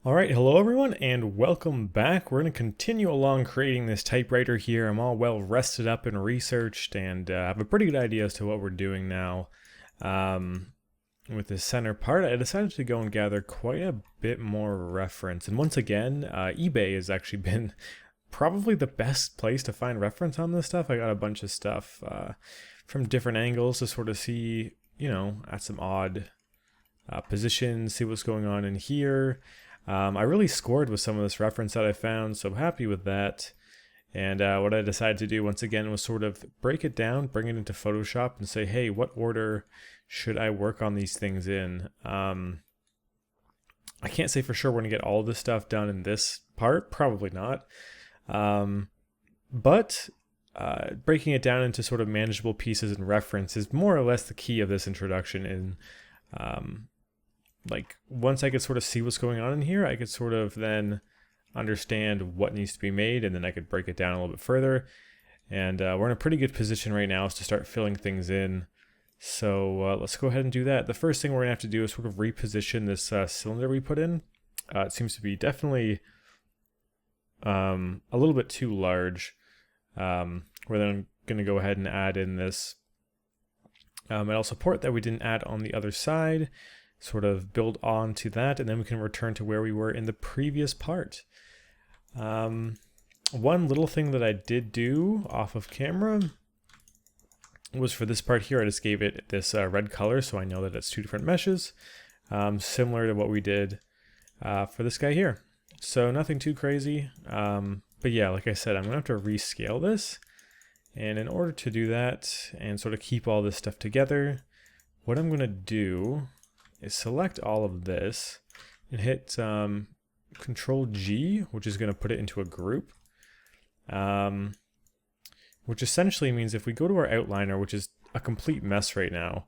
Alright, hello everyone and welcome back. We're going to continue along creating this typewriter here. I'm all well rested up and researched and have a pretty good idea as to what we're doing now. With this center part, I decided to go and gather quite a bit more reference. And once again, eBay has actually been probably the best place to find reference on this stuff. I got a bunch of stuff from different angles to sort of see, at some odd positions, see what's going on in here. I really scored with some of this reference that I found, so happy with that. And what I decided to do once again was sort of break it down, bring it into Photoshop and say, hey, what order should I work on these things in? I can't say for sure we're going to get all this stuff done in this part, probably not. But breaking it down into sort of manageable pieces and reference is more or less the key of this introduction. And like once I could sort of see what's going on in here, I could sort of then understand what needs to be made, and then I could break it down a little bit further. And we're in a pretty good position right now to start filling things in. So let's go ahead and do that. The first thing we're gonna have to do is sort of reposition this cylinder we put in. It seems to be definitely a little bit too large. We're then gonna go ahead and add in this metal support that we didn't add on the other side. Sort of build on to that, and then we can return to where we were in the previous part. One little thing that I did do off of camera was for this part here, I just gave it this red color so I know that it's two different meshes, similar to what we did for this guy here. So nothing too crazy, but yeah, like I said, I'm gonna have to rescale this, and in order to do that and sort of keep all this stuff together, what I'm gonna do is select all of this and hit Control G, which is going to put it into a group, which essentially means if we go to our outliner, which is a complete mess right now,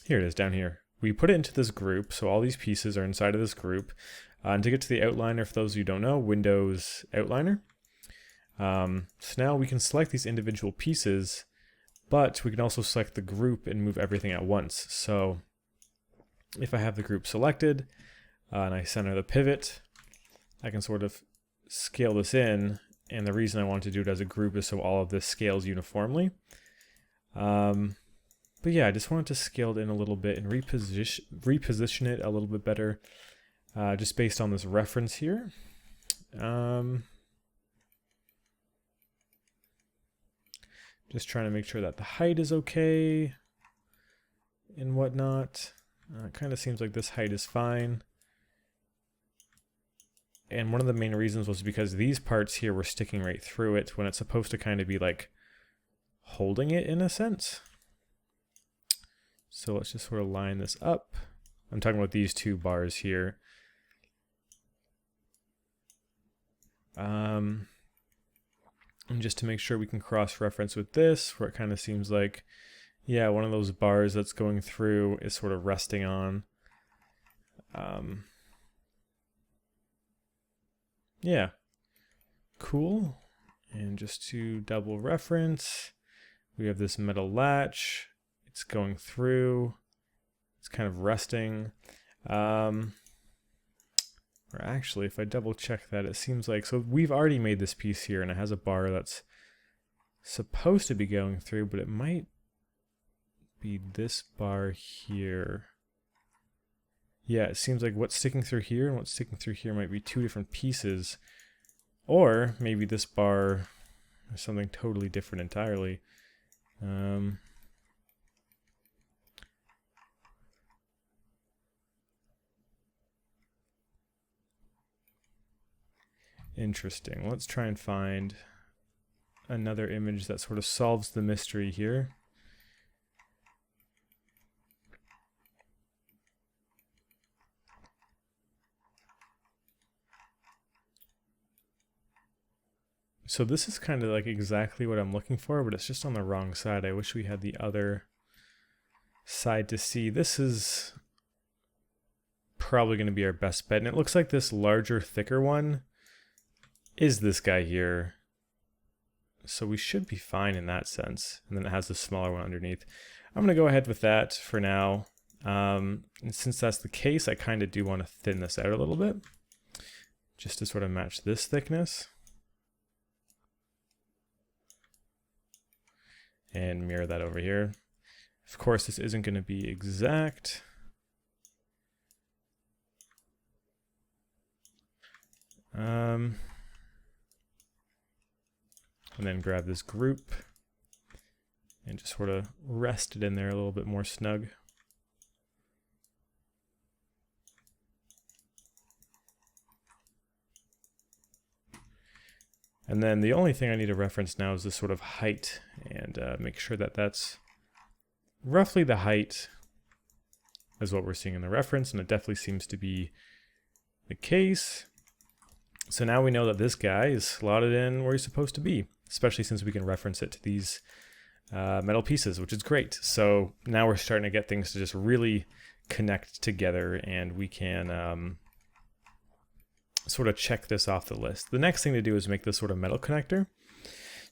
here it is down here. We put it into this group, so all these pieces are inside of this group. And to get to the outliner, for those of you who don't know, Windows Outliner. So now we can select these individual pieces, but we can also select the group and move everything at once. So if I have the group selected and I center the pivot, I can sort of scale this in. And the reason I want to do it as a group is so all of this scales uniformly. But yeah, I just wanted to scale it in a little bit and reposition it a little bit better, just based on this reference here. Just trying to make sure that the height is okay and whatnot. It kind of seems like this height is fine. And one of the main reasons was because these parts here were sticking right through it when it's supposed to kind of be like holding it in a sense. So let's just sort of line this up. I'm talking about these two bars here. And just to make sure we can cross-reference with this, where it kind of seems like, yeah, one of those bars that's going through is sort of resting on. Yeah, cool. And just to double reference, we have this metal latch. It's going through. It's kind of resting. Or actually, if I double check that, it seems like, so we've already made this piece here and it has a bar that's supposed to be going through, but it might be this bar here. Yeah, it seems like what's sticking through here and what's sticking through here might be two different pieces. Or maybe this bar is something totally different entirely. Interesting. Let's try and find another image that sort of solves the mystery here. So this is kind of like exactly what I'm looking for, but it's just on the wrong side. I wish we had the other side to see. This is probably going to be our best bet. And it looks like this larger, thicker one is this guy here. So we should be fine in that sense. And then it has the smaller one underneath. I'm going to go ahead with that for now. And since that's the case, I kind of do want to thin this out a little bit, just to sort of match this thickness. And mirror that over here. Of course, this isn't going to be exact. And then grab this group and just sort of rest it in there a little bit more snug. And then the only thing I need to reference now is this sort of height, and make sure that that's roughly the height is what we're seeing in the reference, and it definitely seems to be the case. So now we know that this guy is slotted in where he's supposed to be, especially since we can reference it to these metal pieces, which is great. So now we're starting to get things to just really connect together, and we can sort of check this off the list. The next thing to do is make this sort of metal connector.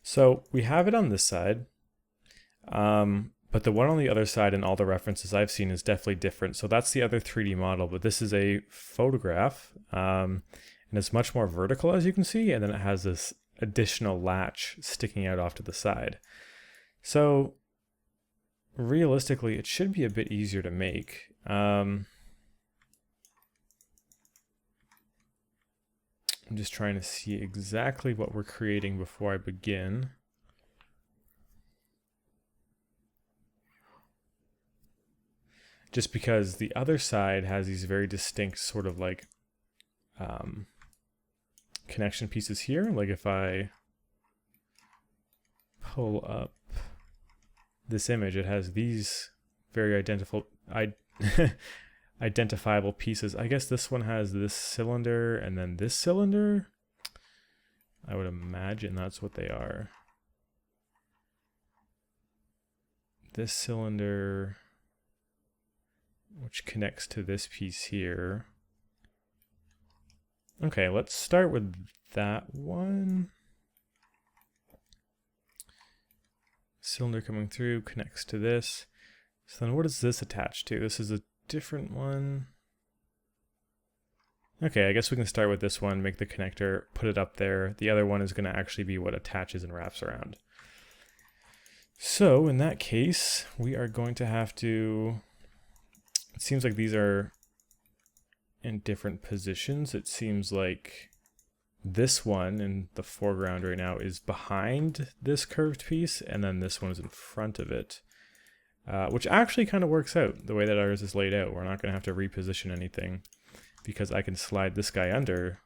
So we have it on this side, but the one on the other side and all the references I've seen is definitely different. So that's the other 3D model, but this is a photograph, and it's much more vertical, as you can see, and then it has this additional latch sticking out off to the side. So realistically, it should be a bit easier to make. I'm just trying to see exactly what we're creating before I begin. Just because the other side has these very distinct sort of like connection pieces here. Like if I pull up this image, it has these very identifiable pieces. I guess this one has this cylinder and then this cylinder. I would imagine that's what they are. This cylinder, which connects to this piece here. Okay, let's start with that one. Cylinder coming through connects to this. So then what is this attached to? This is a different one. Okay, I guess we can start with this one, make the connector, put it up there. The other one is going to actually be what attaches and wraps around. So in that case, we are going to have to, it seems like these are in different positions. It seems like this one in the foreground right now is behind this curved piece, and then this one is in front of it. Which actually kind of works out the way that ours is laid out. We're not going to have to reposition anything because I can slide this guy under,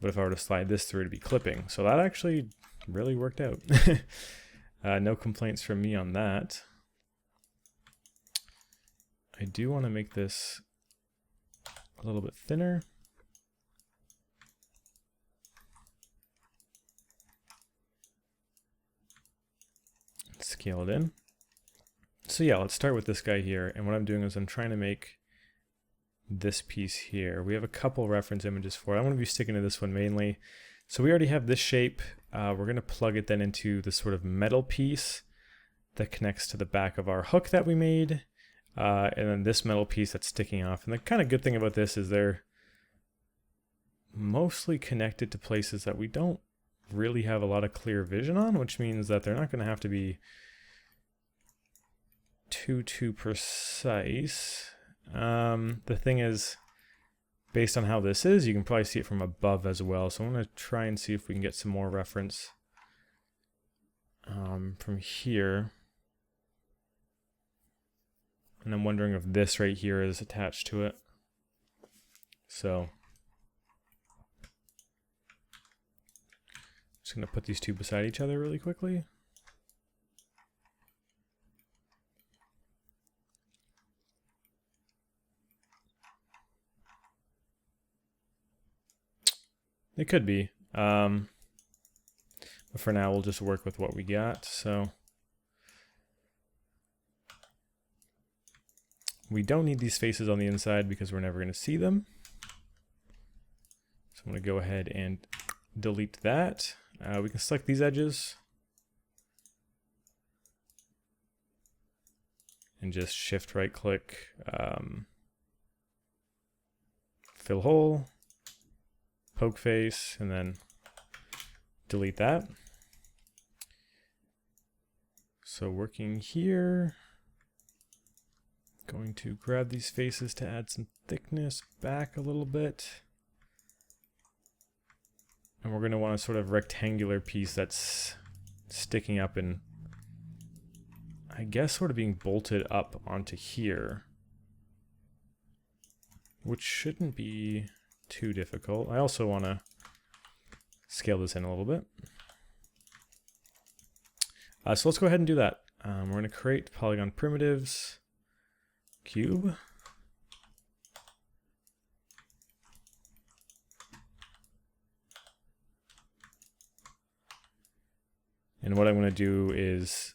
but if I were to slide this through, it'd be clipping. So that actually really worked out. No complaints from me on that. I do want to make this a little bit thinner. Scale it in. So yeah, let's start with this guy here. And what I'm doing is I'm trying to make this piece here. We have a couple reference images for it. I'm going to be sticking to this one mainly. So we already have this shape. We're going to plug it then into this sort of metal piece that connects to the back of our hook that we made. And then this metal piece that's sticking off. And the kind of good thing about this is they're mostly connected to places that we don't really have a lot of clear vision on, which means that they're not going to have to be too precise. The thing is, based on how this is, you can probably see it from above as well. So I'm going to try and see if we can get some more reference from here. And I'm wondering if this right here is attached to it. So just going to put these two beside each other really quickly. It could be, but for now we'll just work with what we got. So we don't need these faces on the inside because we're never going to see them. So I'm going to go ahead and delete that. We can select these edges and just shift right click, fill hole, poke face, and then delete that. So working here, going to grab these faces to add some thickness back a little bit. And we're going to want a sort of rectangular piece that's sticking up and I guess sort of being bolted up onto here, which shouldn't be too difficult. I also want to scale this in a little bit. So let's go ahead and do that. We're going to create polygon primitives, cube. And what I'm going to do is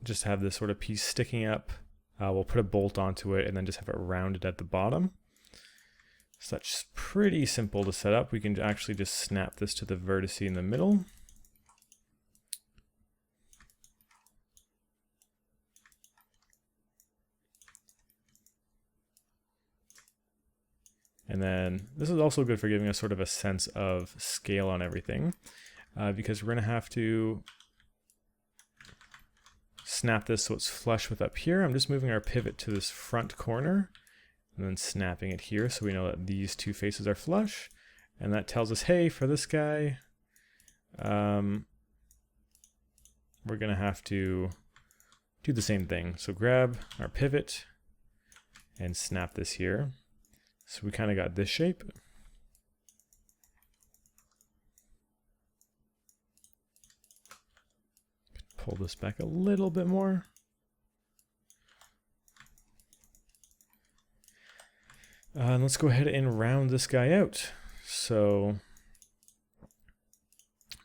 just have this sort of piece sticking up. We'll put a bolt onto it and then just have it rounded at the bottom. So that's pretty simple to set up. We can actually just snap this to the vertex in the middle. And then this is also good for giving us sort of a sense of scale on everything, because we're going to have to snap this so it's flush with up here. I'm just moving our pivot to this front corner and then snapping it here so we know that these two faces are flush. And that tells us, hey, for this guy, we're going to have to do the same thing. So grab our pivot and snap this here. So we kind of got this shape. Pull this back a little bit more. And let's go ahead and round this guy out. So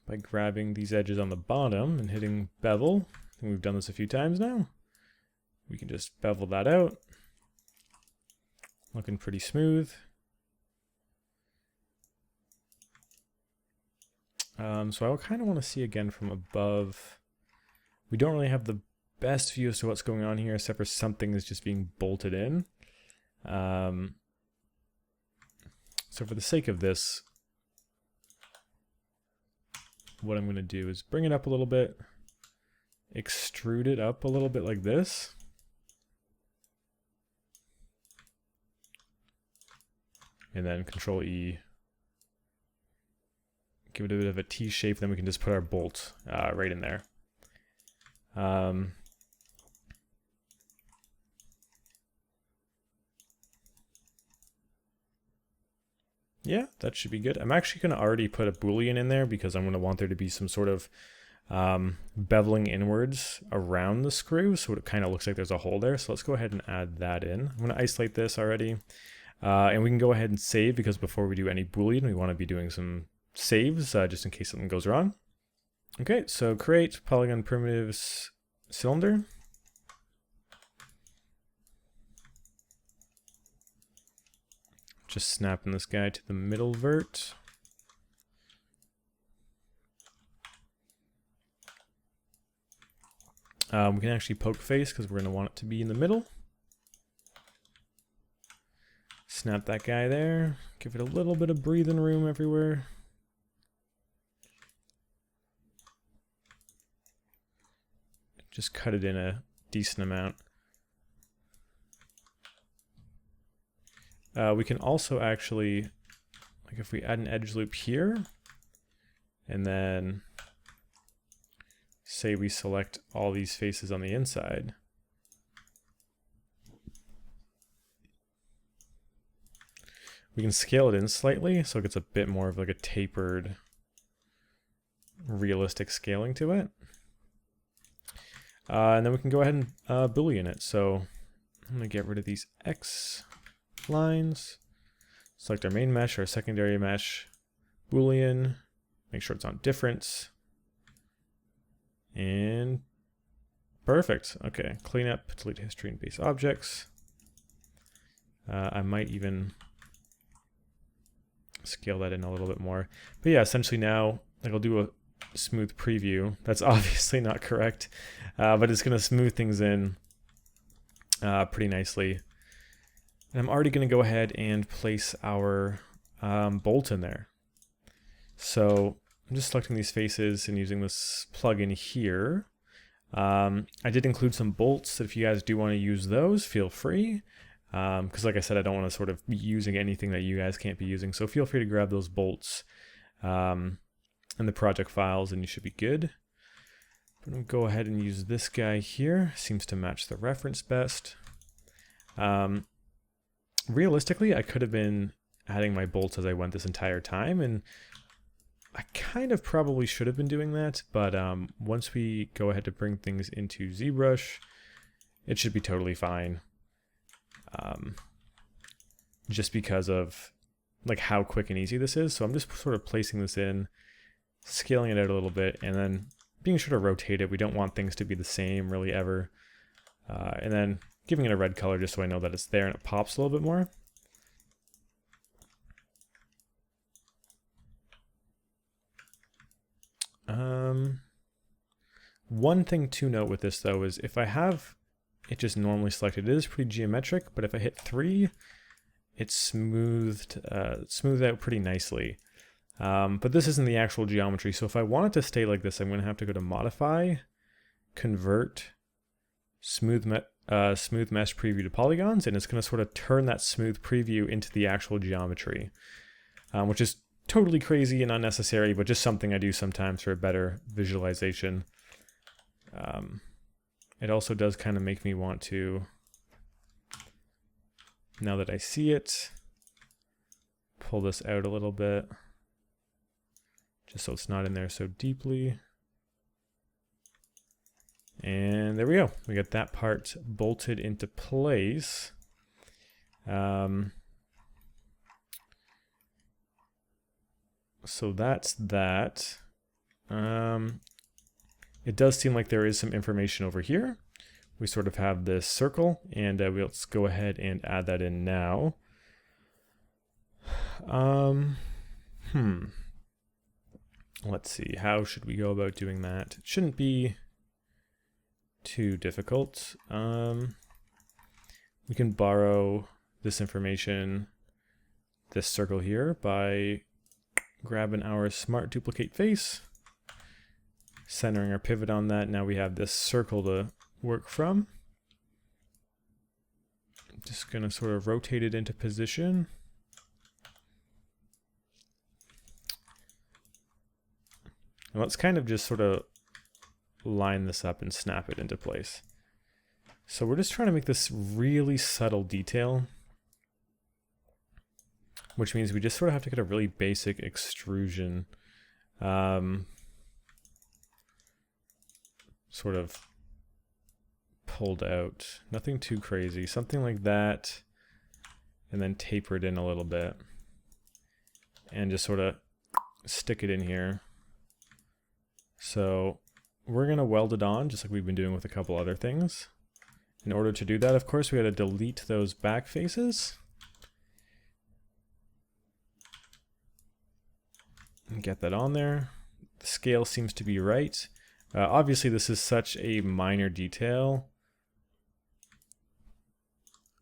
by grabbing these edges on the bottom and hitting bevel, I think we've done this a few times now, we can just bevel that out. Looking pretty smooth. So I kind of want to see again from above. We don't really have the best view as to what's going on here, except for something is just being bolted in. So for the sake of this, what I'm going to do is bring it up a little bit, extrude it up a little bit like this. And then Control E, give it a bit of a T shape, then we can just put our bolt right in there. Yeah, that should be good. I'm actually going to already put a Boolean in there because I'm going to want there to be some sort of beveling inwards around the screw, so it kind of looks like there's a hole there. So let's go ahead and add that in. I'm going to isolate this already. And we can go ahead and save, because before we do any Boolean, we want to be doing some saves just in case something goes wrong. Okay, so create polygon primitives cylinder. Just snapping this guy to the middle vert. We can actually poke face because we're going to want it to be in the middle. Snap that guy there. Give it a little bit of breathing room everywhere. Just cut it in a decent amount. We can also actually, like if we add an edge loop here, and then say we select all these faces on the inside, we can scale it in slightly so it gets a bit more of like a tapered, realistic scaling to it. And then we can go ahead and Boolean it. So I'm going to get rid of these X lines, select our main mesh, our secondary mesh, Boolean, make sure it's on difference, and perfect. Okay, clean up, delete history and base objects. I might even scale that in a little bit more. But yeah, essentially now, like I'll do a smooth preview. That's obviously not correct, but it's going to smooth things in pretty nicely. And I'm already going to go ahead and place our bolt in there. So I'm just selecting these faces and using this plugin here. I did include some bolts. If you guys do want to use those, feel free. Because like I said, I don't want to sort of be using anything that you guys can't be using. So feel free to grab those bolts in the project files and you should be good. I'm going to go ahead and use this guy here. Seems to match the reference best. Realistically, I could have been adding my bolts as I went this entire time, and I kind of probably should have been doing that, but once we go ahead to bring things into ZBrush, it should be totally fine. Just because of like how quick and easy this is. So I'm just sort of placing this in, scaling it out a little bit, and then being sure to rotate it. We don't want things to be the same really ever. And then giving it a red color just so I know that it's there and it pops a little bit more. One thing to note with this though is if I have it just normally selected, it is pretty geometric, but if I hit 3, it's smoothed out pretty nicely. But this isn't the actual geometry, so if I want it to stay like this, I'm going to have to go to Modify, Convert, Smooth Mesh Preview to Polygons, and it's going to sort of turn that smooth preview into the actual geometry, which is totally crazy and unnecessary, but just something I do sometimes for a better visualization. It also does kind of make me want to, now that I see it, pull this out a little bit, just so it's not in there so deeply. And there we go. We got that part bolted into place. So that's that. It does seem like there is some information over here. We sort of have this circle, and let's go ahead and add that in now. Let's see, how should we go about doing that? It shouldn't be too difficult. We can borrow this information, this circle here, by grabbing our Smart Duplicate Face, centering our pivot on that. Now we have this circle to work from. I'm just going to sort of rotate it into position. And let's kind of just sort of line this up and snap it into place. So we're just trying to make this really subtle detail, which means we just sort of have to get a really basic extrusion sort of pulled out. Nothing too crazy, something like that, and then taper it in a little bit and just sort of stick it in here. So we're going to weld it on just like we've been doing with a couple other things. In order to do that, of course, we got to delete those back faces and get that on there. The scale seems to be right. Obviously, this is such a minor detail,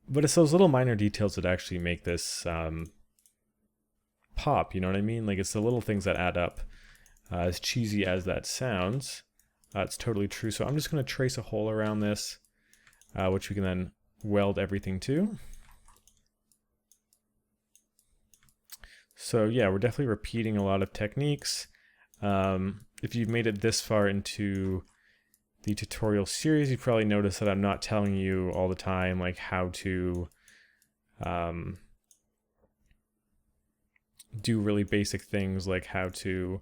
but it's those little minor details that actually make this pop, you know what I mean? Like, it's the little things that add up. As cheesy as that sounds, it's totally true. So I'm just going to trace a hole around this, which we can then weld everything to. So yeah, we're definitely repeating a lot of techniques. If you've made it this far into the tutorial series, you probably noticed that I'm not telling you all the time like how to do really basic things like how to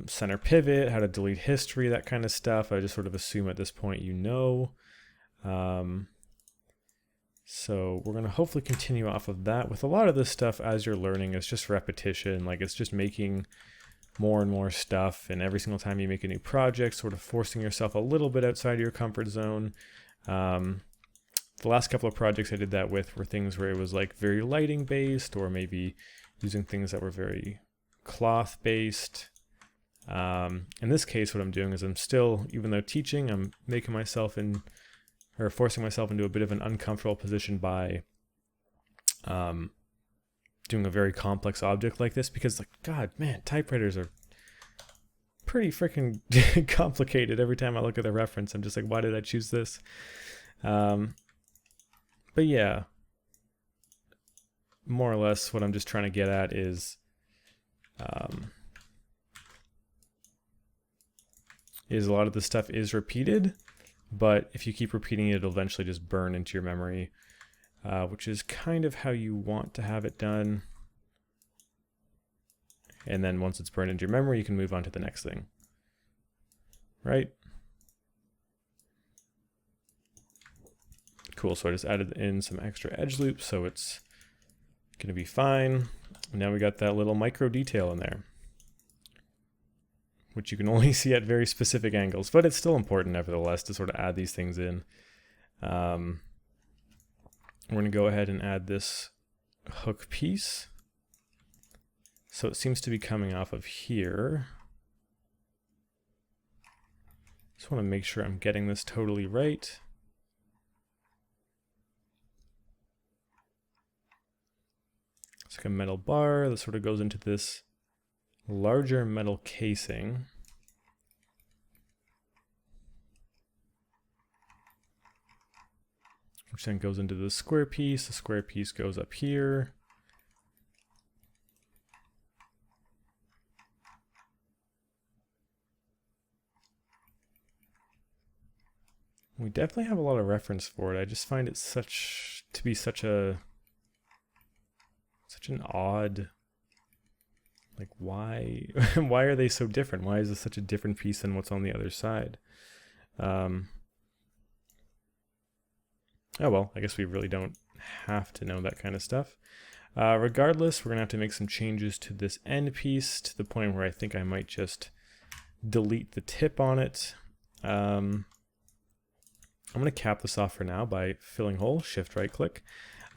center pivot, how to delete history, that kind of stuff. I just sort of assume at this point you know. So we're going to hopefully continue off of that. With a lot of this stuff, as you're learning, it's just repetition. Like, it's just making more and more stuff, and every single time you make a new project, sort of forcing yourself a little bit outside of your comfort zone. The last couple of projects I did that with were things where it was like very lighting based, or maybe using things that were very cloth based. In this case, what I'm doing is I'm still, even though teaching, I'm making myself or forcing myself into a bit of an uncomfortable position by doing a very complex object like this, because like, God, man, typewriters are pretty freaking complicated. Every time I look at the reference, I'm just like, why did I choose this? But yeah, more or less what I'm just trying to get at is a lot of the stuff is repeated, but if you keep repeating it, it'll eventually just burn into your memory, which is kind of how you want to have it done. And then once it's burned into your memory, you can move on to the next thing, right? Cool, so I just added in some extra edge loops, so it's gonna be fine. And now we got that little micro detail in there, which you can only see at very specific angles, but it's still important nevertheless to sort of add these things in. We're gonna go ahead and add this hook piece. So it seems to be coming off of here. Just want to make sure I'm getting this totally right. It's like a metal bar that sort of goes into this larger metal casing. Which then goes into the square piece. The square piece goes up here. We definitely have a lot of reference for it. I just find it such an odd, like, why why are they so different? Why is this such a different piece than what's on the other side? Oh well, I guess we really don't have to know that kind of stuff. Regardless, we're gonna have to make some changes to this end piece to the point where I think I might just delete the tip on it. I'm going to cap this off for now by filling hole, shift right click.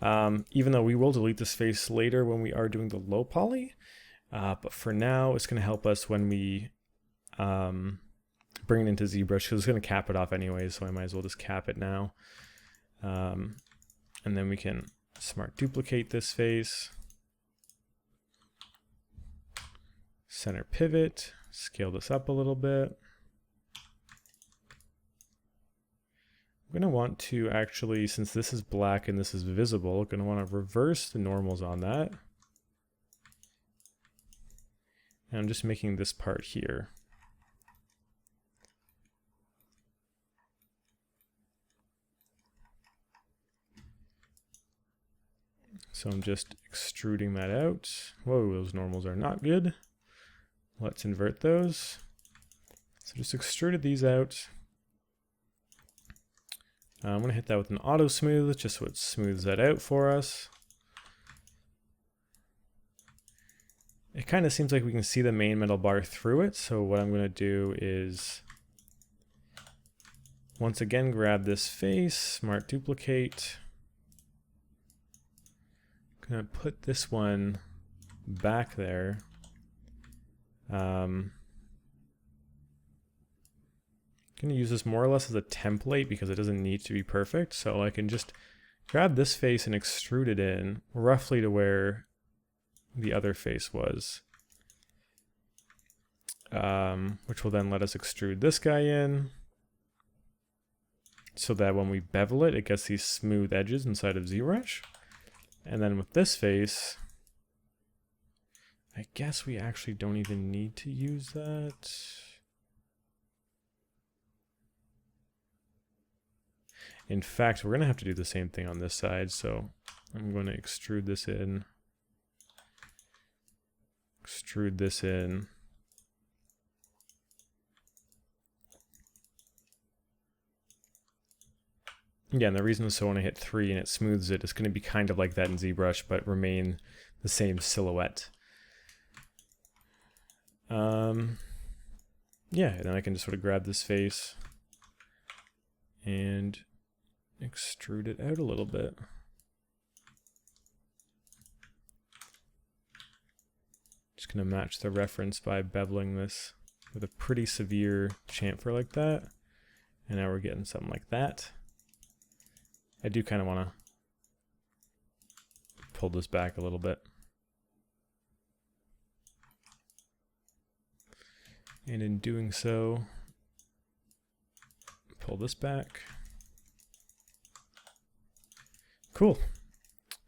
Even though we will delete this face later when we are doing the low poly, but for now it's going to help us when we bring it into ZBrush, because it's going to cap it off anyways, so I might as well just cap it now. And then we can smart duplicate this face, center pivot, scale this up a little bit. I'm going to want to actually, since this is black and this is visible, I'm going to want to reverse the normals on that. And I'm just making this part here. So I'm just extruding that out. Whoa, those normals are not good. Let's invert those. So just extruded these out. I'm going to hit that with an auto smooth just so it smooths that out for us. It kind of seems like we can see the main metal bar through it, so what I'm going to do is once again grab this face, smart duplicate. I'm going to put this one back there. I'm going to use this more or less as a template because it doesn't need to be perfect. So I can just grab this face and extrude it in roughly to where the other face was. Which will then let us extrude this guy in so that when we bevel it, it gets these smooth edges inside of ZBrush. And then with this face, I guess we actually don't even need to use that. In fact, we're going to have to do the same thing on this side, so I'm going to extrude this in. Extrude this in. Yeah, and the reason is so when I hit 3 and it smooths it, it's going to be kind of like that in ZBrush, but remain the same silhouette. Yeah, and then I can just sort of grab this face and extrude it out a little bit. Just going to match the reference by beveling this with a pretty severe chamfer like that. And now we're getting something like that. I do kind of want to pull this back a little bit. And in doing so, pull this back. Cool.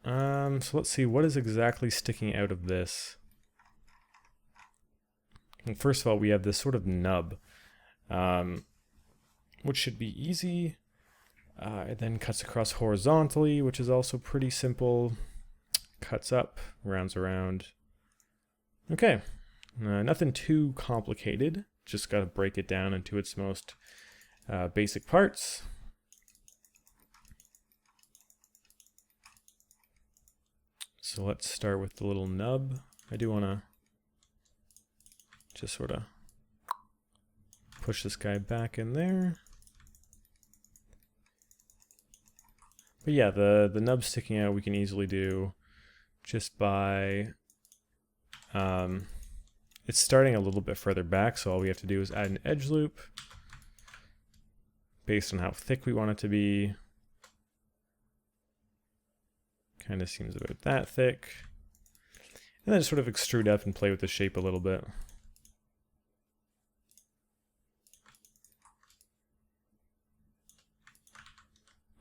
So let's see, what is exactly sticking out of this? And first of all, we have this sort of nub, which should be easy. It then cuts across horizontally, which is also pretty simple. Cuts up, rounds around. Okay, nothing too complicated. Just got to break it down into its most basic parts. So let's start with the little nub. I do want to just sort of push this guy back in there. But yeah, the nub sticking out we can easily do just by, it's starting a little bit further back, so all we have to do is add an edge loop based on how thick we want it to be. Kind of seems about that thick. And then sort of extrude up and play with the shape a little bit.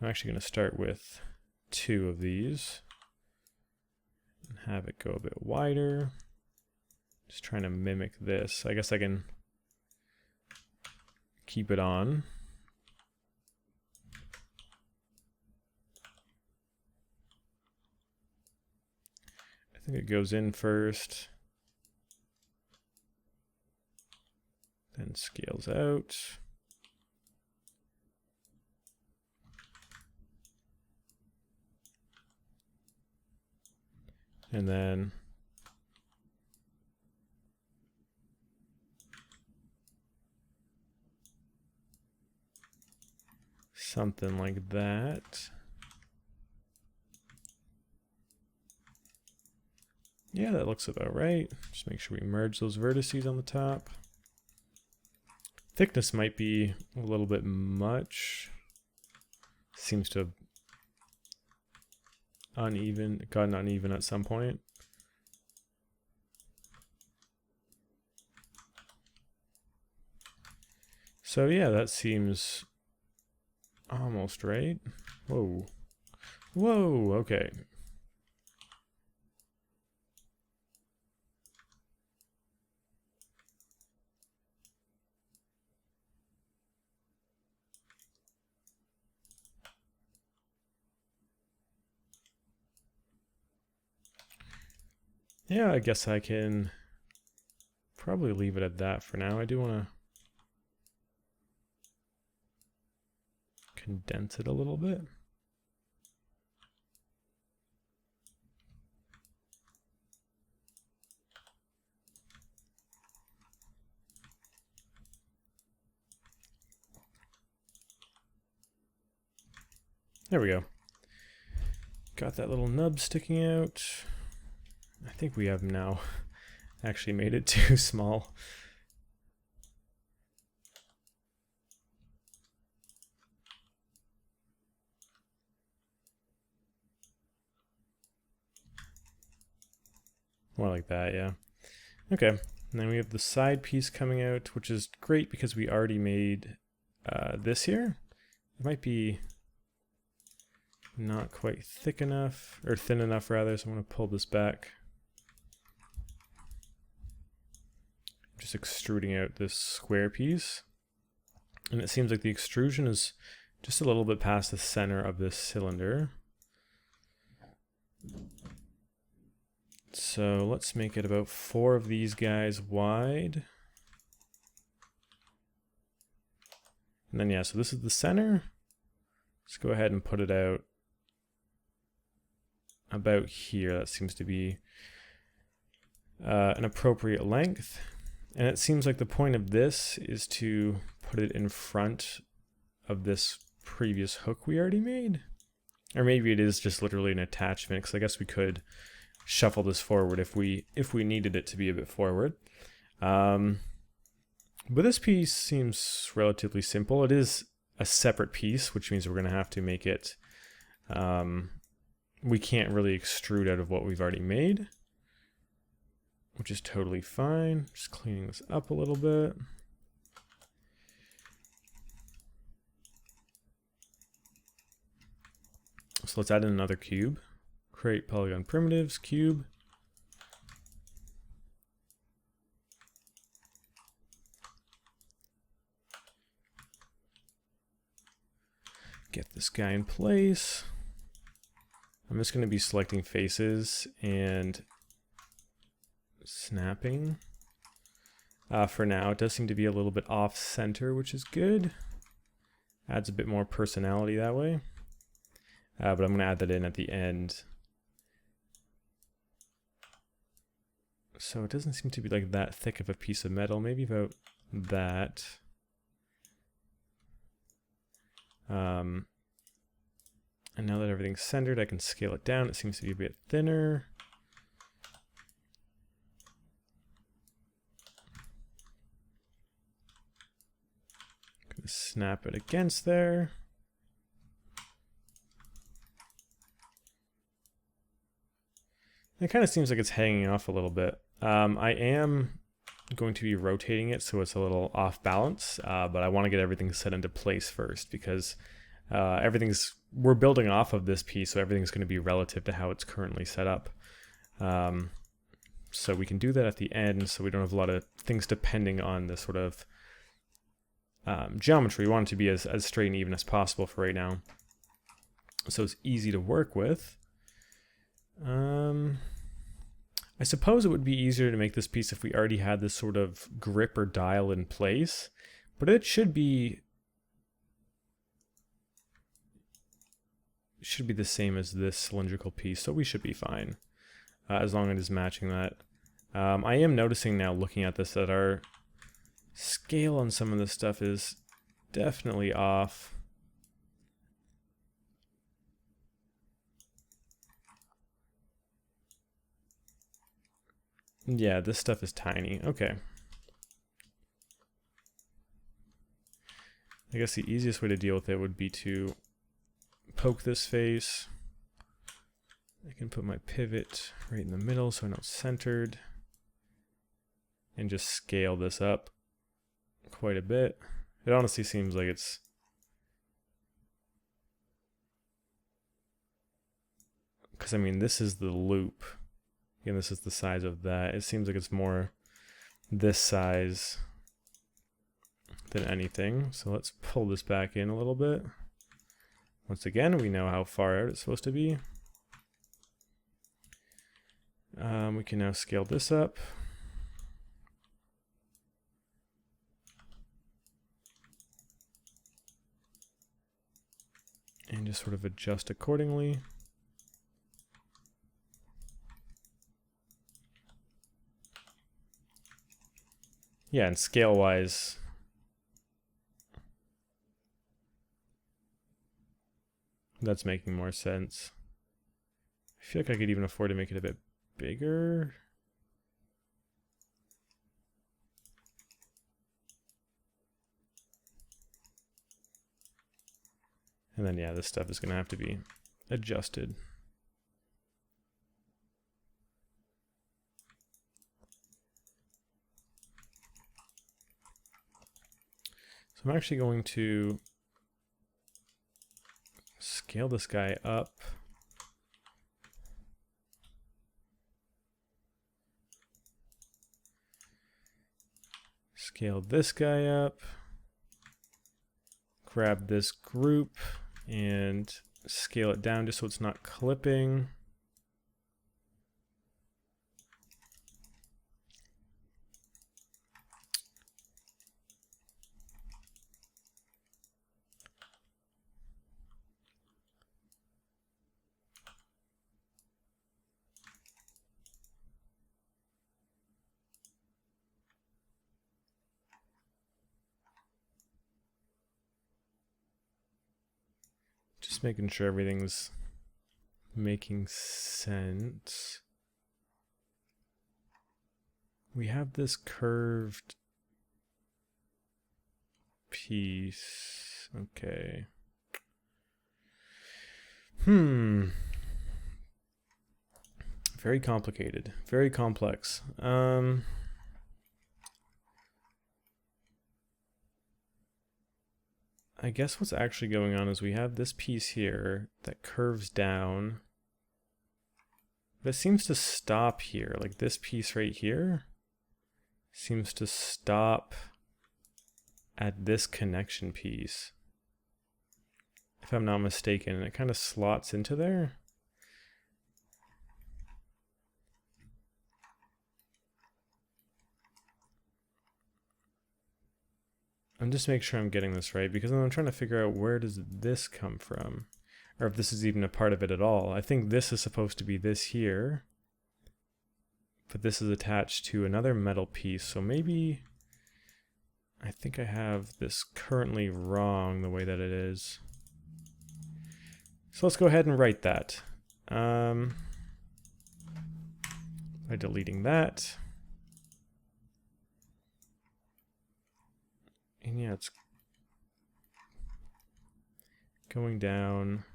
I'm actually going to start with 2 of these and have it go a bit wider. Just trying to mimic this. I guess I can keep it on. I think it goes in first, then scales out. And then something like that. Yeah, that looks about right. Just make sure we merge those vertices on the top. Thickness might be a little bit much. Seems to have gotten uneven at some point. So yeah, that seems almost right. Whoa. Whoa, okay. Yeah, I guess I can probably leave it at that for now. I do want to condense it a little bit. There we go. Got that little nub sticking out. I think we have now actually made it too small. More like that, yeah. Okay, and then we have the side piece coming out, which is great because we already made this here. It might be not quite thick enough, or thin enough rather, so I'm going to pull this back. Just extruding out this square piece. And it seems like the extrusion is just a little bit past the center of this cylinder. So let's make it about 4 of these guys wide. And then yeah, so this is the center. Let's go ahead and put it out about here. That seems to be an appropriate length. And it seems like the point of this is to put it in front of this previous hook we already made. Or maybe it is just literally an attachment, because I guess we could shuffle this forward if we needed it to be a bit forward. But this piece seems relatively simple. It is a separate piece, which means we're going to have to make it we can't really extrude out of what we've already made, which is totally fine. Just cleaning this up a little bit. So let's add in another cube. Create polygon primitives, cube. Get this guy in place. I'm just going to be selecting faces and snapping. For now, it does seem to be a little bit off center, which is good. Adds a bit more personality that way. But I'm going to add that in at the end. So it doesn't seem to be like that thick of a piece of metal. Maybe about that. And now that everything's centered, I can scale it down. It seems to be a bit thinner. Gonna snap it against there. It kind of seems like it's hanging off a little bit. I am going to be rotating it so it's a little off balance, but I want to get everything set into place first because we're building off of this piece, so everything's going to be relative to how it's currently set up. So we can do that at the end, so we don't have a lot of things depending on the sort of geometry. We want it to be as straight and even as possible for right now, so it's easy to work with. I suppose it would be easier to make this piece if we already had this sort of grip or dial in place, but it should be the same as this cylindrical piece, so we should be fine as long as it is matching that. I am noticing now, looking at this, that our scale on some of this stuff is definitely off. Yeah, this stuff is tiny. Okay. I guess the easiest way to deal with it would be to poke this face. I can put my pivot right in the middle so I know it's centered. And just scale this up quite a bit. It honestly seems like it's... because I mean, this is the loop. Again, this is the size of that. It seems like it's more this size than anything. So let's pull this back in a little bit. Once again, we know how far out it's supposed to be. We can now scale this up. And just sort of adjust accordingly. Yeah, and scale-wise, that's making more sense. I feel like I could even afford to make it a bit bigger. And then, yeah, this stuff is going to have to be adjusted. So I'm actually going to scale this guy up. Scale this guy up. Grab this group and scale it down just so it's not clipping. Just making sure everything's making sense. We have this curved piece. Okay. Very complicated, very complex. I guess what's actually going on is we have this piece here that curves down, but it seems to stop here. Like this piece right here seems to stop at this connection piece, if I'm not mistaken, and it kind of slots into there. I'm just making sure I'm getting this right, because I'm trying to figure out where does this come from, or if this is even a part of it at all. I think this is supposed to be this here, but this is attached to another metal piece, so maybe I think I have this currently wrong the way that it is. So let's go ahead and write that by deleting that. And yeah, it's going down.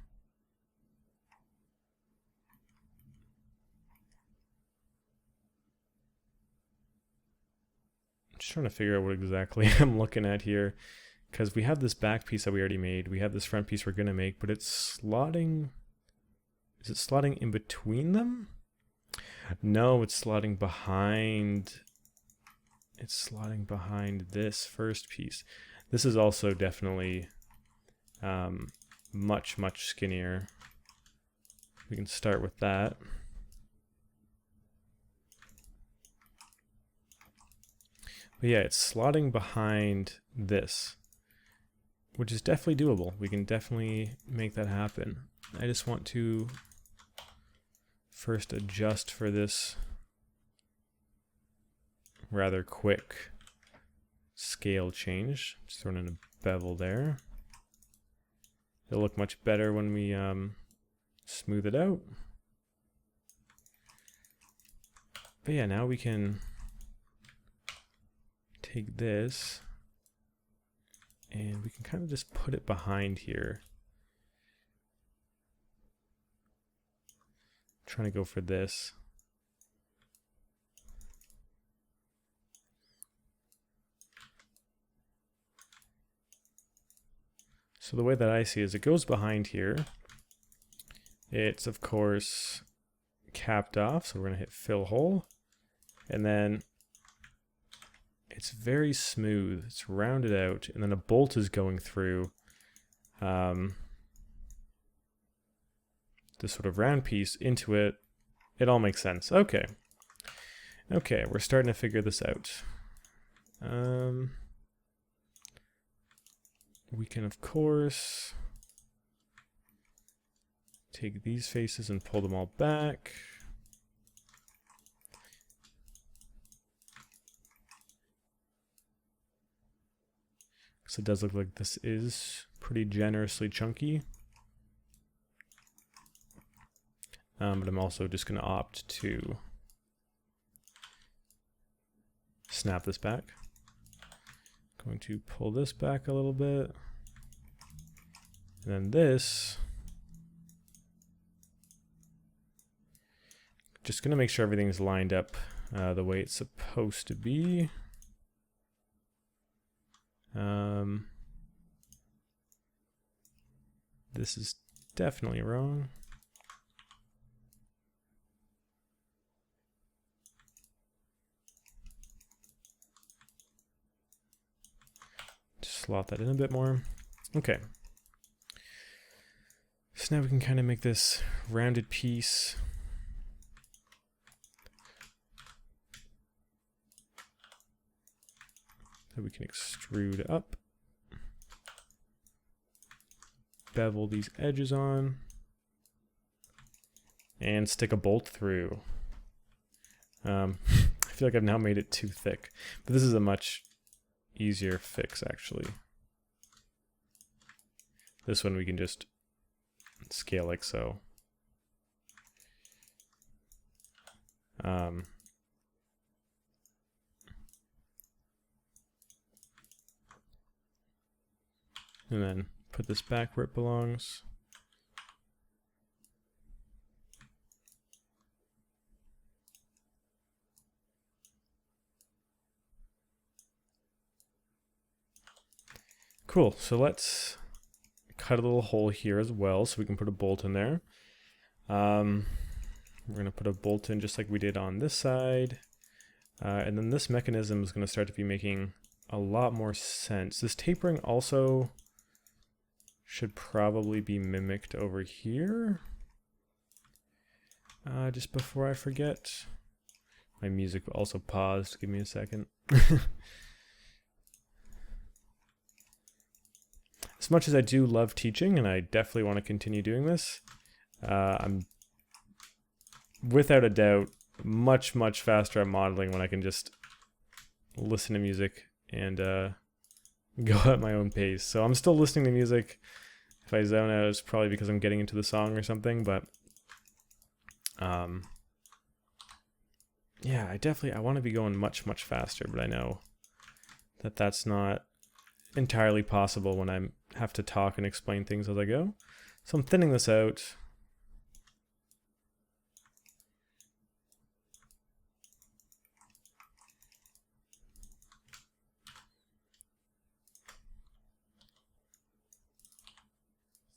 I'm just trying to figure out what exactly I'm looking at here, because we have this back piece that we already made. We have this front piece we're going to make, but it's slotting. Is it slotting in between them? No, it's slotting behind. It's slotting behind this first piece. This is also definitely much, much skinnier. We can start with that. But yeah, it's slotting behind this, which is definitely doable. We can definitely make that happen. I just want to first adjust for this rather quick scale change. Just throwing in a bevel there. It'll look much better when we smooth it out. But yeah, now we can take this and we can kind of just put it behind here. I'm trying to go for this. So the way that I see it is it goes behind here. It's of course capped off, so we're gonna hit fill hole, and then it's very smooth, it's rounded out, and then a bolt is going through this sort of round piece into it. It all makes sense. Okay. Okay, we're starting to figure this out. We can, of course, take these faces and pull them all back. So it does look like this is pretty generously chunky. But I'm also just going to opt to snap this back. Going to pull this back a little bit. And then this, just going to make sure everything's lined up the way it's supposed to be. This is definitely wrong. Just slot that in a bit more. Okay. So now we can kind of make this rounded piece. That we can extrude up. Bevel these edges on. And stick a bolt through. I feel like I've now made it too thick. But this is a much easier fix, actually. This one we can just scale like so. And then put this back where it belongs. Cool, so let's cut a little hole here as well so we can put a bolt in there. We're going to put a bolt in just like we did on this side. And then this mechanism is going to start to be making a lot more sense. This tapering also should probably be mimicked over here. Just before I forget. My music also paused. Give me a second. As much as I do love teaching, and I definitely want to continue doing this, I'm without a doubt much faster at modeling when I can just listen to music and go at my own pace. So I'm still listening to music. If I zone out, it's probably because I'm getting into the song or something, but yeah, I want to be going much faster, but I know that that's not entirely possible when I have to talk and explain things as I go. So I'm thinning this out.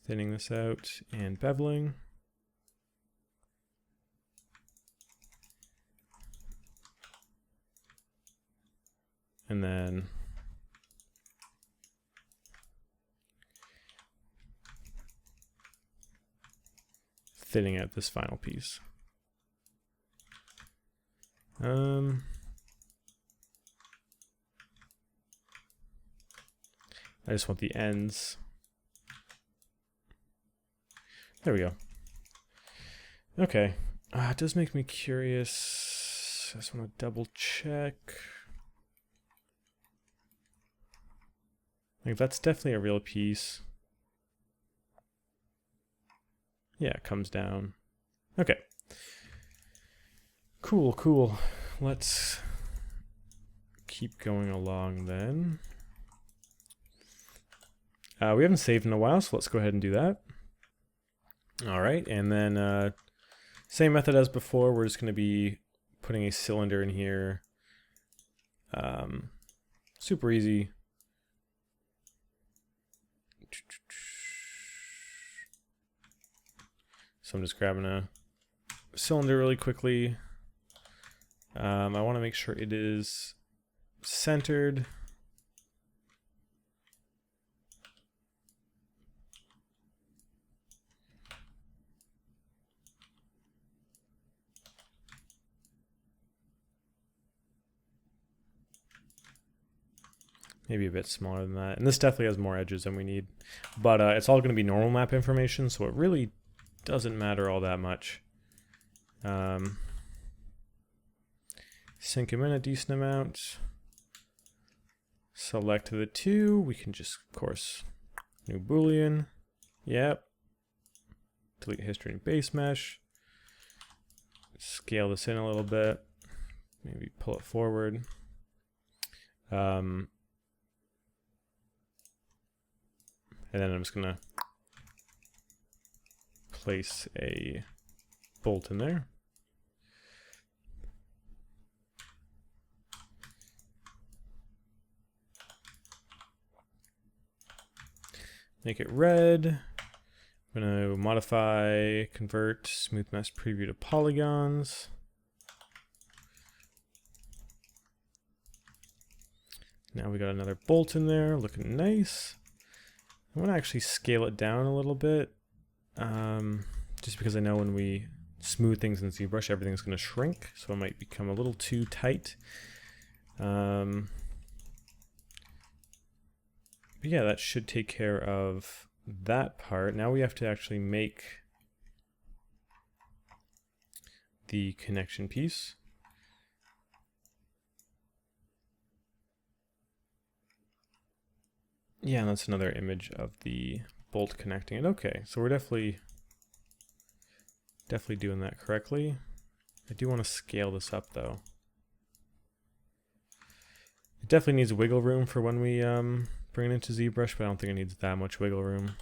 Thinning this out and beveling. And then thinning out this final piece. I just want the ends. There we go. Okay. It does make me curious. I just want to double check. Like, that's definitely a real piece. Yeah, it comes down. Okay. Cool. Let's keep going along then. We haven't saved in a while, so let's go ahead and do that. All right, and then same method as before. We're just going to be putting a cylinder in here. Super easy. So I'm just grabbing a cylinder really quickly. I want to make sure it is centered. Maybe a bit smaller than that. And this definitely has more edges than we need. But it's all going to be normal map information, so it really doesn't matter all that much. Sink them in a decent amount. Select the two. We can just, of course, new Boolean. Yep. Delete history and base mesh. Scale this in a little bit. Maybe pull it forward. And then I'm just going to place a bolt in there. Make it red. I'm going to modify, convert smooth mesh preview to polygons. Now we got another bolt in there, looking nice. I want to actually scale it down a little bit, just because I know when we smooth things in ZBrush, everything's going to shrink, so it might become a little too tight. But yeah, that should take care of that part. Now we have to actually make the connection piece. Yeah, and that's another image of the bolt connecting it. Okay, so we're definitely doing that correctly. I do want to scale this up though. It definitely needs wiggle room for when we bring it into ZBrush, but I don't think it needs that much wiggle room.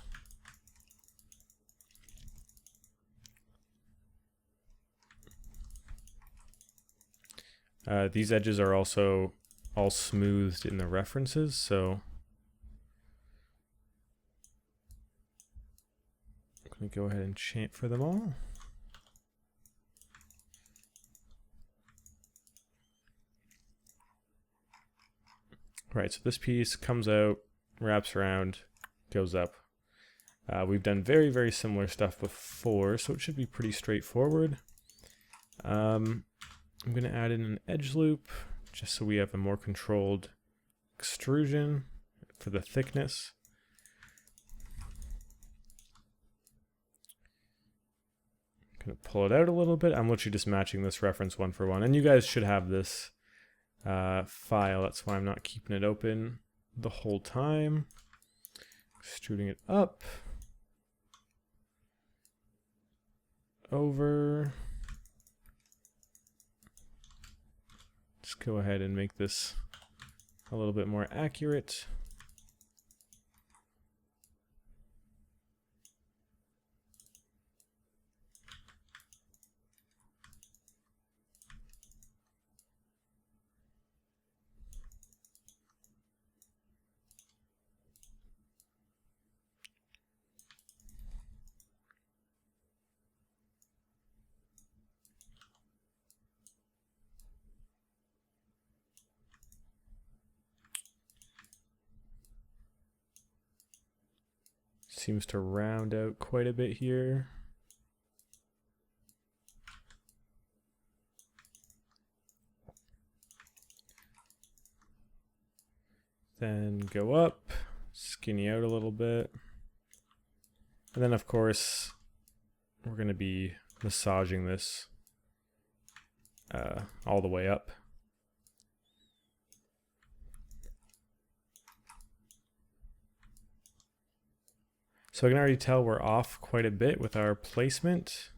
These edges are also all smoothed in the references, so me go ahead and chant for them all. Right, so this piece comes out, wraps around, goes up. We've done very, very similar stuff before, so it should be pretty straightforward. I'm going to add in an edge loop, just so we have a more controlled extrusion for the thickness. I'm going to pull it out a little bit. I'm literally just matching this reference one for one, and you guys should have this file. That's why I'm not keeping it open the whole time. Extruding it up, over. Let's go ahead and make this a little bit more accurate. Seems to round out quite a bit here. Then go up, skinny out a little bit. And then of course, we're going to be massaging this all the way up. So I can already tell we're off quite a bit with our placement,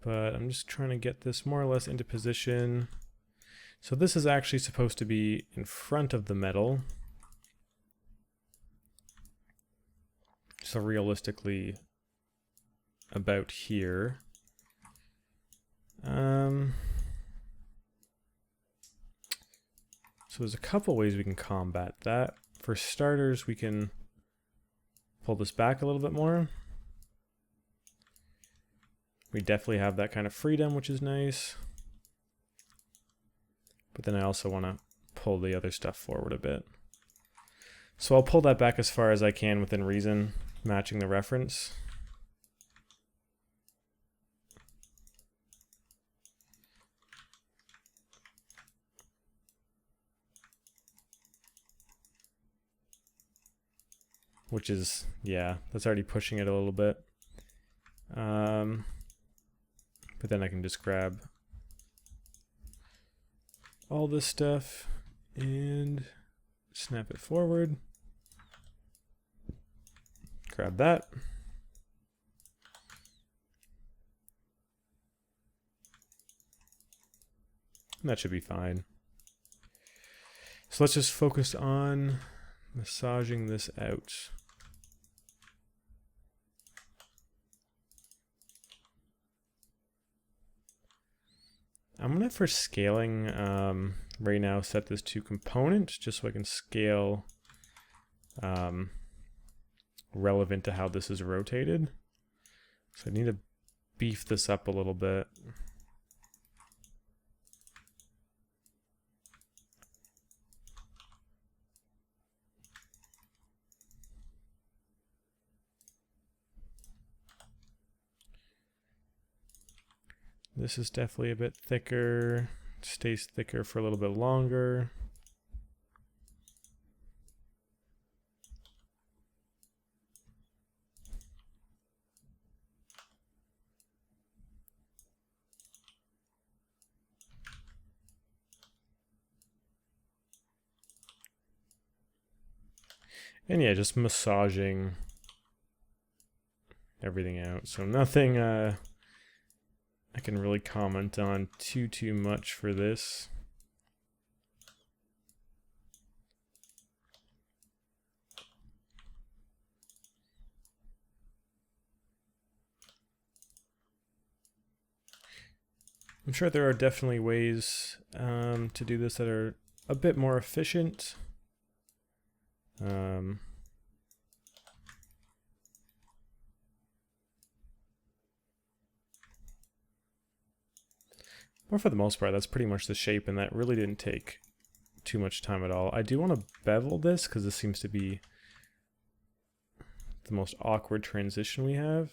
but I'm just trying to get this more or less into position. So this is actually supposed to be in front of the metal. So realistically, about here. So there's a couple ways we can combat that. For starters, we can pull this back a little bit more. We definitely have that kind of freedom, which is nice. But then I also want to pull the other stuff forward a bit. So I'll pull that back as far as I can within reason, matching the reference. Which is, yeah, that's already pushing it a little bit. But then I can just grab all this stuff and snap it forward. Grab that. And that should be fine. So let's just focus on massaging this out. I'm gonna, for scaling, right now set this to component just so I can scale relevant to how this is rotated. So I need to beef this up a little bit. This is definitely a bit thicker, stays thicker for a little bit longer. And yeah, just massaging everything out. So nothing I can really comment on too much for this. I'm sure there are definitely ways to do this that are a bit more efficient. But for the most part, that's pretty much the shape, and that really didn't take too much time at all. I do want to bevel this because this seems to be the most awkward transition we have.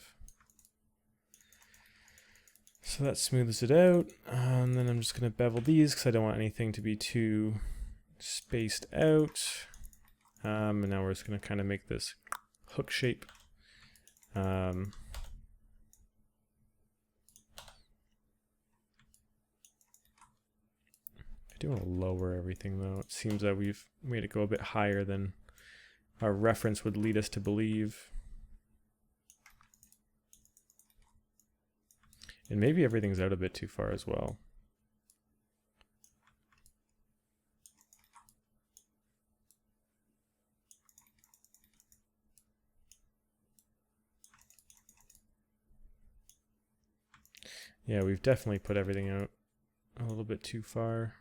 So that smooths it out, and then I'm just going to bevel these because I don't want anything to be too spaced out. And now we're just going to kind of make this hook shape. I do want to lower everything though. It seems that we've made it go a bit higher than our reference would lead us to believe. And maybe everything's out a bit too far as well. Yeah, we've definitely put everything out a little bit too far.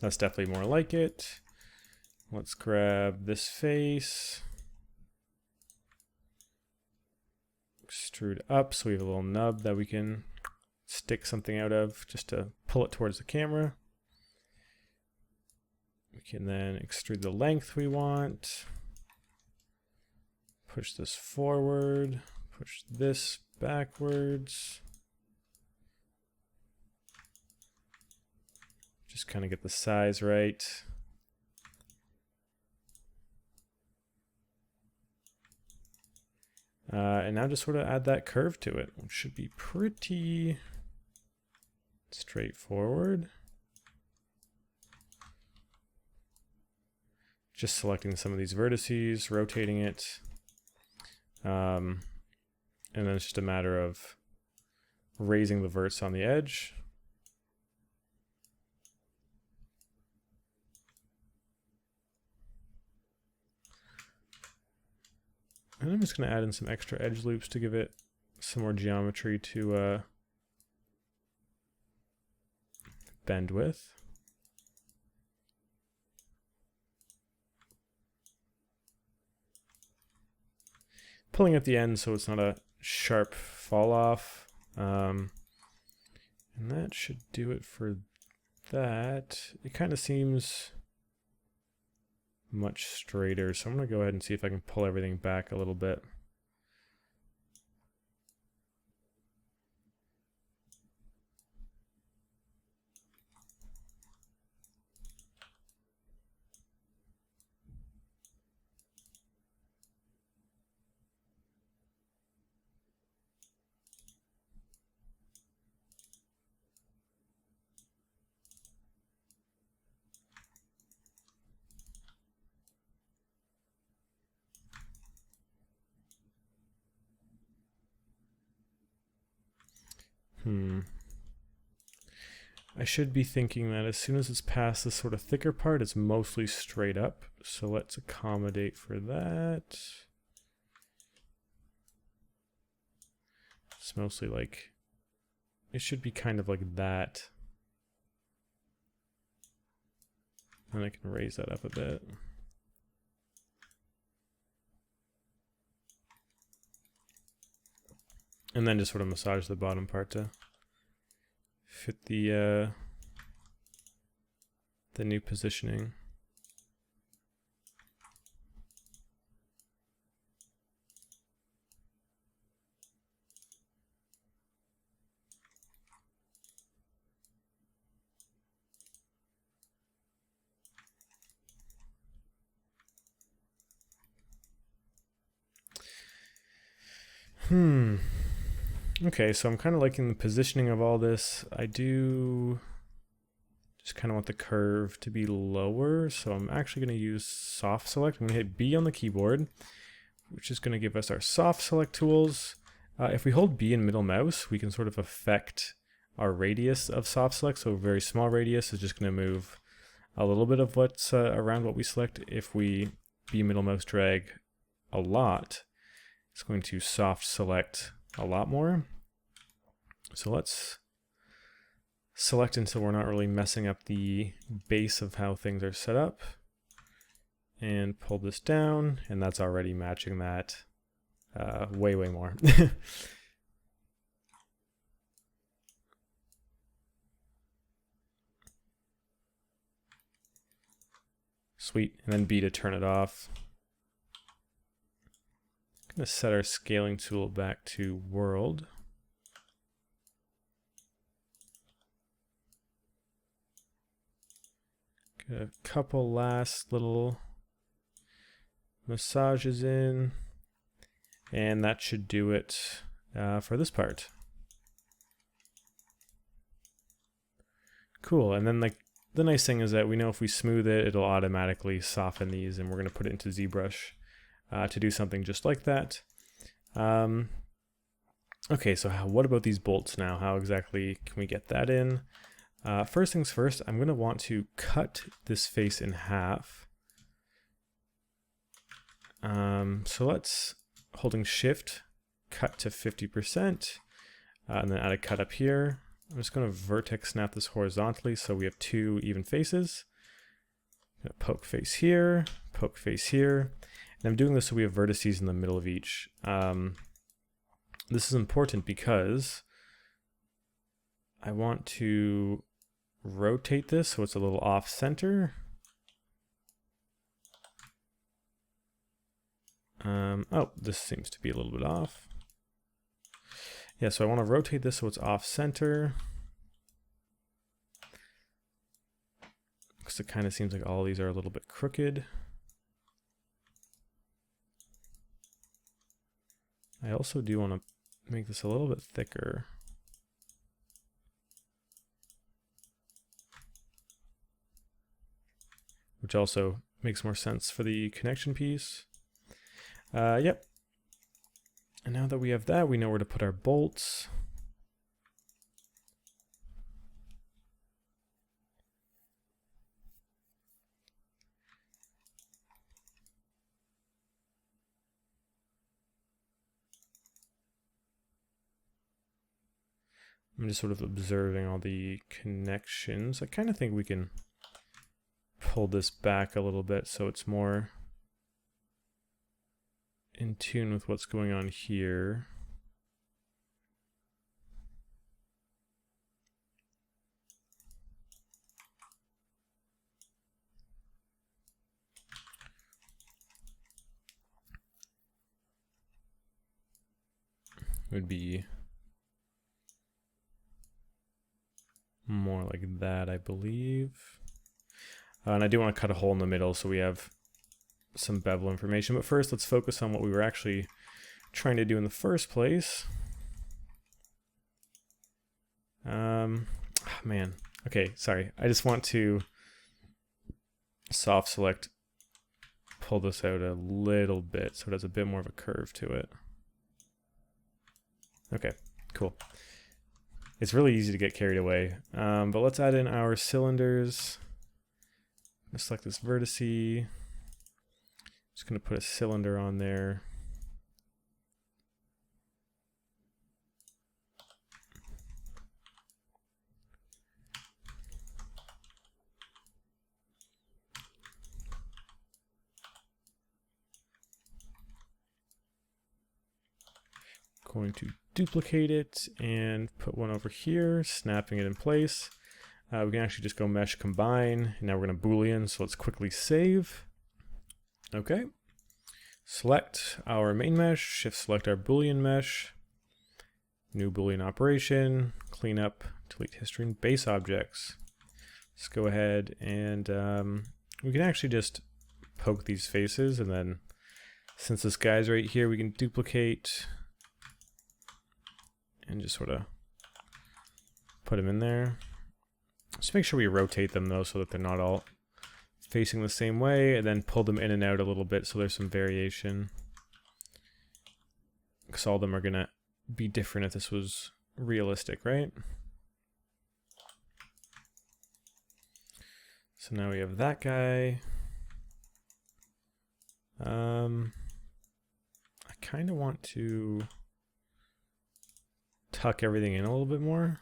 That's definitely more like it. Let's grab this face. Extrude up so we have a little nub that we can stick something out of just to pull it towards the camera. We can then extrude the length we want. Push this forward. Push this backwards. Just kind of get the size right. And now just sort of add that curve to it, which should be pretty straightforward. Just selecting some of these vertices, rotating it. And then it's just a matter of raising the verts on the edge. And I'm just going to add in some extra edge loops to give it some more geometry to bend with. Pulling at the end so it's not a sharp fall off. And that should do it for that. It kind of seems much straighter, so I'm going to go ahead and see if I can pull everything back a little bit. I should be thinking that as soon as it's past this sort of thicker part, it's mostly straight up. So let's accommodate for that. It's mostly like, it should be kind of like that. And I can raise that up a bit. And then just sort of massage the bottom part to fit the new positioning. Okay, so I'm kind of liking the positioning of all this. I do just kind of want the curve to be lower, so I'm actually going to use soft select. I'm going to hit B on the keyboard, which is going to give us our soft select tools. If we hold B in middle mouse, we can sort of affect our radius of soft select. So a very small radius is just going to move a little bit of what's around what we select. If we B middle mouse drag a lot, it's going to soft select a lot more. So let's select until we're not really messing up the base of how things are set up, and pull this down, and that's already matching that way more. Sweet, and then B to turn it off. I'm going to set our scaling tool back to world. Get a couple last little massages in, and that should do it for this part. Cool, and then like the nice thing is that we know if we smooth it, it'll automatically soften these, and we're going to put it into ZBrush to do something just like that. Okay, so what about these bolts now? How exactly can we get that in? First things first, I'm going to want to cut this face in half. So let's, holding shift, cut to 50%, and then add a cut up here. I'm just going to vertex snap this horizontally so we have two even faces. Poke face here, poke face here. And I'm doing this so we have vertices in the middle of each. This is important because I want to rotate this so it's a little off center. Oh, this seems to be a little bit off. Yeah, so I want to rotate this so it's off center. Because it kind of seems like all these are a little bit crooked. I also do want to make this a little bit thicker. Which also makes more sense for the connection piece. Yep. And now that we have that, we know where to put our bolts. I'm just sort of observing all the connections. I kind of think we can pull this back a little bit so it's more in tune with what's going on here. Would be more like that, I believe. And I do want to cut a hole in the middle so we have some bevel information. But first, let's focus on what we were actually trying to do in the first place. Man. Okay, sorry. I just want to soft select, pull this out a little bit so it has a bit more of a curve to it. Okay, cool. It's really easy to get carried away. But let's add in our cylinders. I'm gonna select this vertice. Just gonna put a cylinder on there. Going to duplicate it and put one over here, snapping it in place. We can actually just go mesh combine, and now we're going to Boolean, so let's quickly save. Okay. Select our main mesh, shift select our Boolean mesh, new Boolean operation, clean up, delete history and base objects. Let's go ahead and we can actually just poke these faces, and then since this guy's right here, we can duplicate and just sort of put him in there. Just make sure we rotate them though so that they're not all facing the same way, and then pull them in and out a little bit so there's some variation. Because all of them are going to be different if this was realistic, right? So now we have that guy. I kind of want to tuck everything in a little bit more.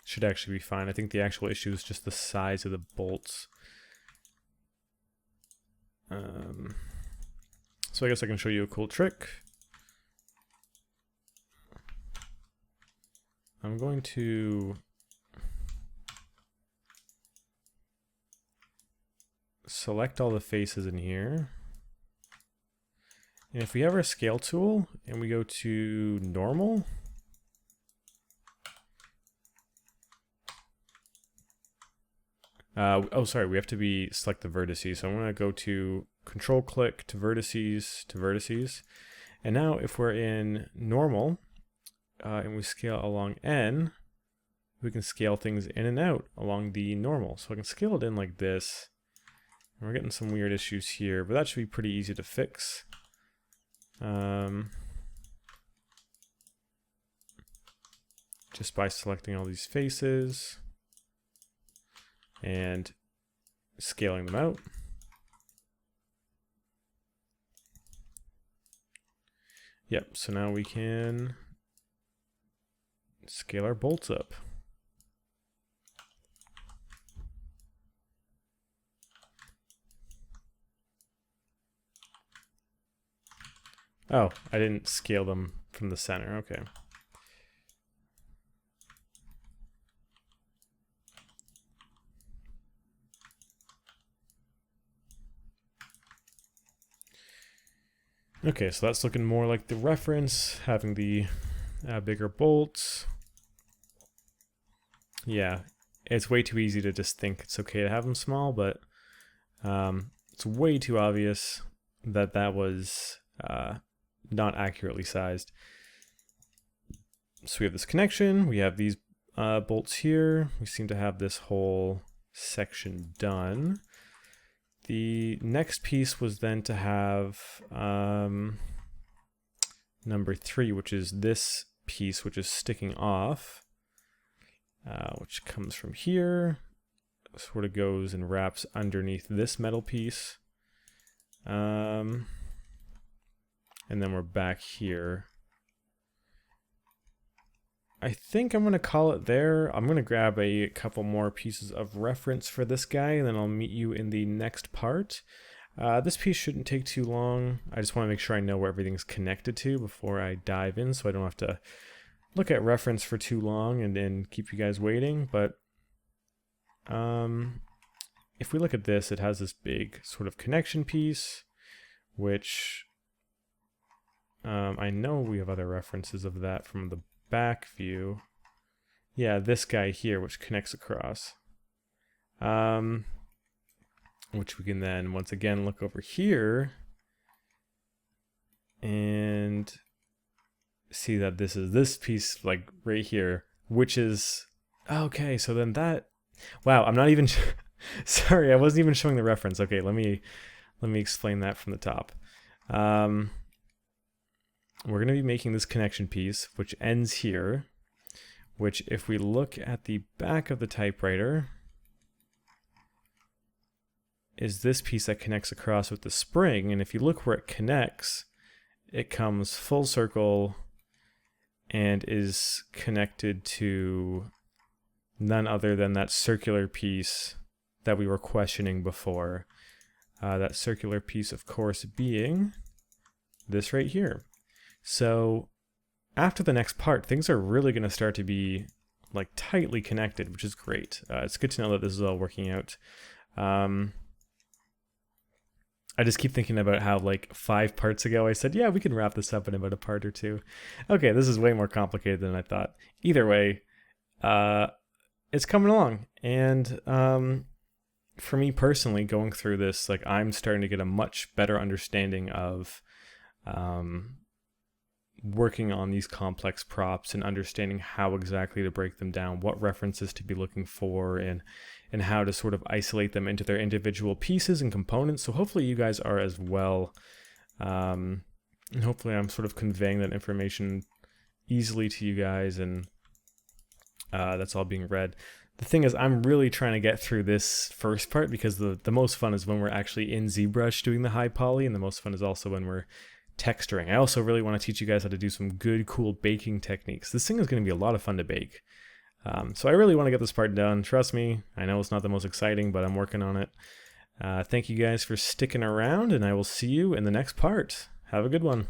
Should actually be fine. I think the actual issue is just the size of the bolts. So I guess I can show you a cool trick. I'm going to select all the faces in here. And if we have our scale tool and we go to normal, sorry, we have to select the vertices. So I'm going to go to control click to vertices. And now if we're in normal and we scale along N, we can scale things in and out along the normal. So I can scale it in like this. And we're getting some weird issues here, but that should be pretty easy to fix. Just by selecting all these faces and scaling them out. Yep, so now we can scale our bolts up. Oh, I didn't scale them from the center, okay. Okay, so that's looking more like the reference, having the bigger bolts. Yeah, it's way too easy to just think it's okay to have them small, but it's way too obvious that that was not accurately sized. So we have this connection, we have these bolts here, we seem to have this whole section done. The next piece was then to have number 3, which is this piece, which is sticking off, which comes from here, sort of goes and wraps underneath this metal piece. And then we're back here. I think I'm going to call it there. I'm going to grab a couple more pieces of reference for this guy, and then I'll meet you in the next part. This piece shouldn't take too long. I just want to make sure I know where everything's connected to before I dive in, so I don't have to look at reference for too long and then keep you guys waiting. But if we look at this, it has this big sort of connection piece, which I know we have other references of that from the back view. Yeah, this guy here, which connects across. Which we can then once again look over here and see that this is this piece like right here, which is okay. So then that, wow, I'm not even sorry, I wasn't even showing the reference. Okay, let me explain that from the top. We're going to be making this connection piece, which ends here, which if we look at the back of the typewriter, is this piece that connects across with the spring. And if you look where it connects, it comes full circle and is connected to none other than that circular piece that we were questioning before. That circular piece, of course, being this right here. So after the next part, things are really going to start to be like tightly connected, which is great. It's good to know that this is all working out. I just keep thinking about how like 5 parts ago I said, yeah, we can wrap this up in about a part or 2. Okay, this is way more complicated than I thought. Either way, it's coming along. And for me personally, going through this, like I'm starting to get a much better understanding of working on these complex props and understanding how exactly to break them down, what references to be looking for, and how to sort of isolate them into their individual pieces and components. So hopefully you guys are as well. And hopefully I'm sort of conveying that information easily to you guys, and that's all being read. The thing is, I'm really trying to get through this first part because the most fun is when we're actually in ZBrush doing the high poly, and the most fun is also when we're texturing. I also really want to teach you guys how to do some good, cool baking techniques. This thing is going to be a lot of fun to bake. So I really want to get this part done. Trust me, I know it's not the most exciting, but I'm working on it. Thank you guys for sticking around, and I will see you in the next part. Have a good one.